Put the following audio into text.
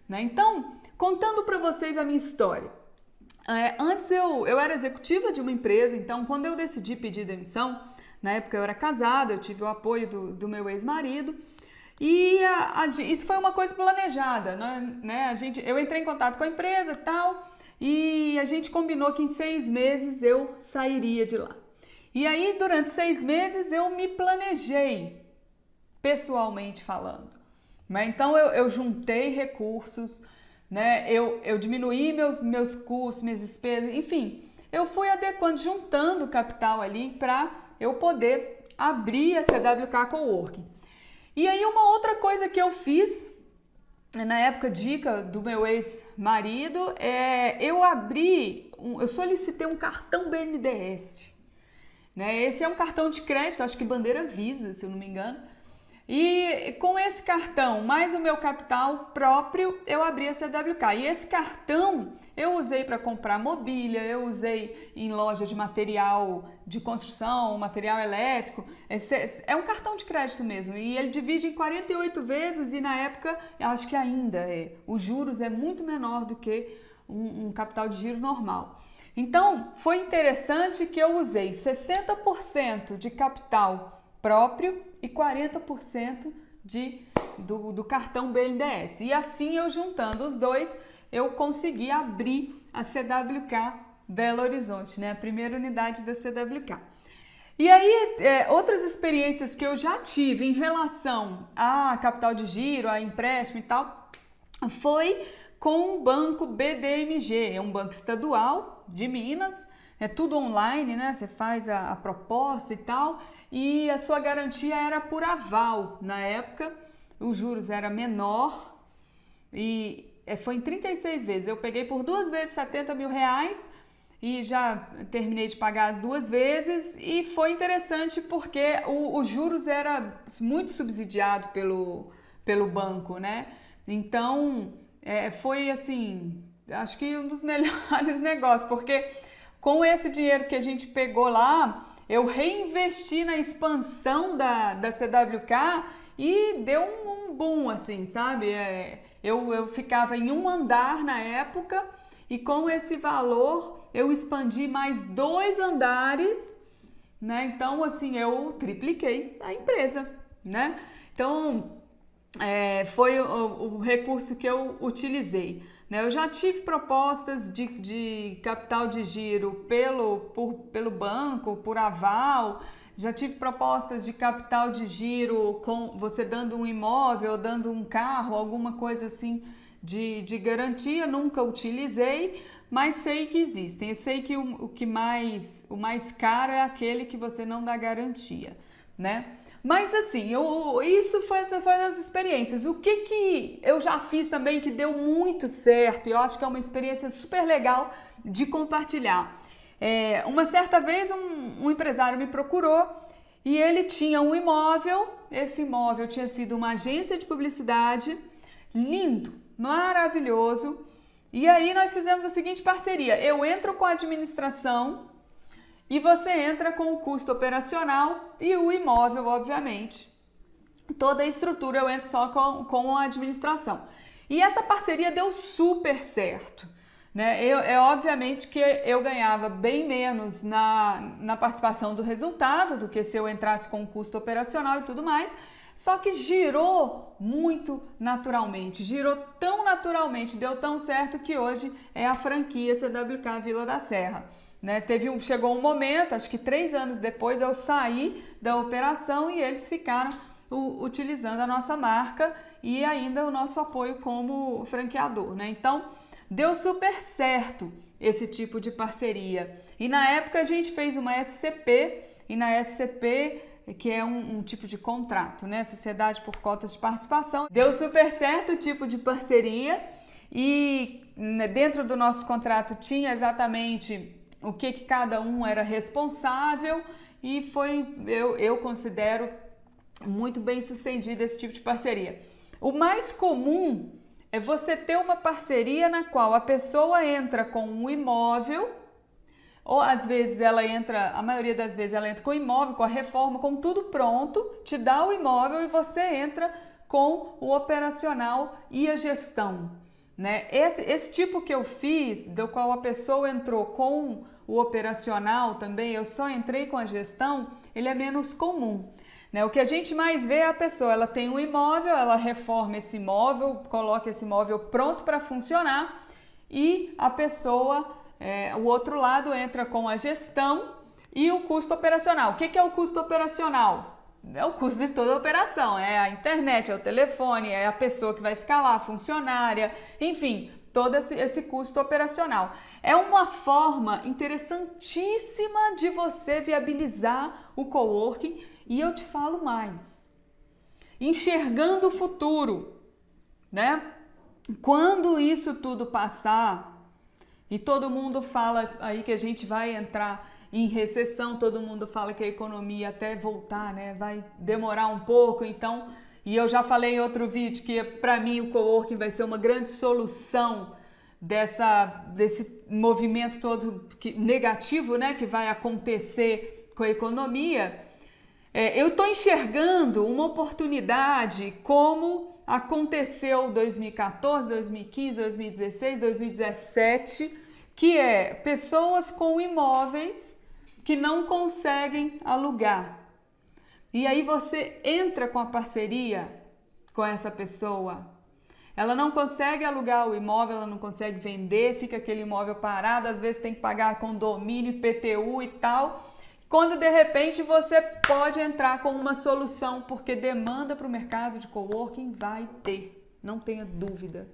né? Então, contando para vocês a minha história. Antes eu era executiva de uma empresa, então quando eu decidi pedir demissão, na época eu era casada, eu tive o apoio do meu ex-marido e isso foi uma coisa planejada, né? Eu entrei em contato com a empresa e tal e a gente combinou que em 6 meses eu sairia de lá. E aí durante 6 meses eu me planejei, pessoalmente falando, né? Então eu juntei recursos, né? Eu diminuí meus custos, minhas despesas, enfim, eu fui adequando, juntando capital ali para eu poder abrir a CWK Coworking. E aí uma outra coisa que eu fiz, na época, dica do meu ex-marido, eu solicitei um cartão BNDES, né? Esse é um cartão de crédito, acho que bandeira Visa, se eu não me engano. E com esse cartão, mais o meu capital próprio, eu abri a CWK. E esse cartão eu usei para comprar mobília, eu usei em loja de material de construção, material elétrico. É um cartão de crédito mesmo. E ele divide em 48 vezes e na época, eu acho que ainda é. Os juros é muito menor do que um capital de giro normal. Então, foi interessante que eu usei 60% de capital próprio e 40% do cartão BNDES. E assim eu juntando os dois, eu consegui abrir a CWK Belo Horizonte, né? A primeira unidade da CWK. E aí, outras experiências que eu já tive em relação a capital de giro, a empréstimo e tal, foi com o banco BDMG, é um banco estadual de Minas, é tudo online, né? Você faz a proposta e tal, e a sua garantia era por aval. Na época, os juros era menor e foi em 36 vezes. Eu peguei por 2 vezes R$70 mil e já terminei de pagar as 2 vezes e foi interessante porque os juros era muito subsidiado pelo banco, né? Então, foi assim, acho que um dos melhores negócios, porque com esse dinheiro que a gente pegou lá, eu reinvesti na expansão da CWK e deu um boom, assim, sabe? Eu ficava em um andar na época e com esse valor eu expandi mais 2 andares, né? Então, assim, eu tripliquei a empresa, né? Então, foi o recurso que eu utilizei. Eu já tive propostas de capital de giro pelo banco, por aval, já tive propostas de capital de giro com você dando um imóvel, dando um carro, alguma coisa assim de garantia, nunca utilizei, mas sei que existem. Eu sei que o mais caro é aquele que você não dá garantia, né? Mas assim, isso foram as experiências. O que eu já fiz também que deu muito certo, e eu acho que é uma experiência super legal de compartilhar. Uma certa vez um empresário me procurou e ele tinha um imóvel, esse imóvel tinha sido uma agência de publicidade, lindo, maravilhoso, e aí nós fizemos a seguinte parceria: eu entro com a administração e você entra com o custo operacional e o imóvel, obviamente. Toda a estrutura eu entro só com a administração. E essa parceria deu super certo, né? Obviamente que eu ganhava bem menos na participação do resultado do que se eu entrasse com o custo operacional e tudo mais, só que girou muito naturalmente, girou tão naturalmente, deu tão certo que hoje é a franquia CWK Vila da Serra. Né? Chegou um momento, acho que 3 anos depois, eu saí da operação e eles ficaram utilizando a nossa marca e ainda o nosso apoio como franqueador, né? Então, deu super certo esse tipo de parceria. E na época a gente fez uma SCP, e na SCP, que é um tipo de contrato, né? Sociedade por cotas de participação. Deu super certo o tipo de parceria e dentro do nosso contrato tinha exatamente o que cada um era responsável e eu considero muito bem sucedido esse tipo de parceria. O mais comum é você ter uma parceria na qual a pessoa entra com um imóvel, ou às vezes a maioria das vezes ela entra com o imóvel, com a reforma, com tudo pronto, te dá o imóvel e você entra com o operacional e a gestão. né? Esse tipo que eu fiz, do qual a pessoa entrou com o operacional também, eu só entrei com a gestão, ele é menos comum, né? O que a gente mais vê é a pessoa, ela tem um imóvel, ela reforma esse imóvel, coloca esse imóvel pronto para funcionar e a pessoa, o outro lado entra com a gestão e o custo operacional. O que é o custo operacional? É o custo de toda a operação, é a internet, é o telefone, é a pessoa que vai ficar lá, a funcionária, enfim, todo esse custo operacional. É uma forma interessantíssima de você viabilizar o coworking e eu te falo mais. Enxergando o futuro, né? Quando isso tudo passar e todo mundo fala aí que a gente vai entrar em recessão, todo mundo fala que a economia até voltar, né, vai demorar um pouco, então, e eu já falei em outro vídeo que para mim o coworking vai ser uma grande solução desse movimento todo negativo, né, que vai acontecer com a economia. Eu estou enxergando uma oportunidade como aconteceu 2014, 2015, 2016, 2017, que é pessoas com imóveis que não conseguem alugar. E aí você entra com a parceria com essa pessoa. Ela não consegue alugar o imóvel, ela não consegue vender, fica aquele imóvel parado, às vezes tem que pagar condomínio, IPTU e tal. Quando de repente você pode entrar com uma solução, porque demanda para o mercado de coworking vai ter, não tenha dúvida.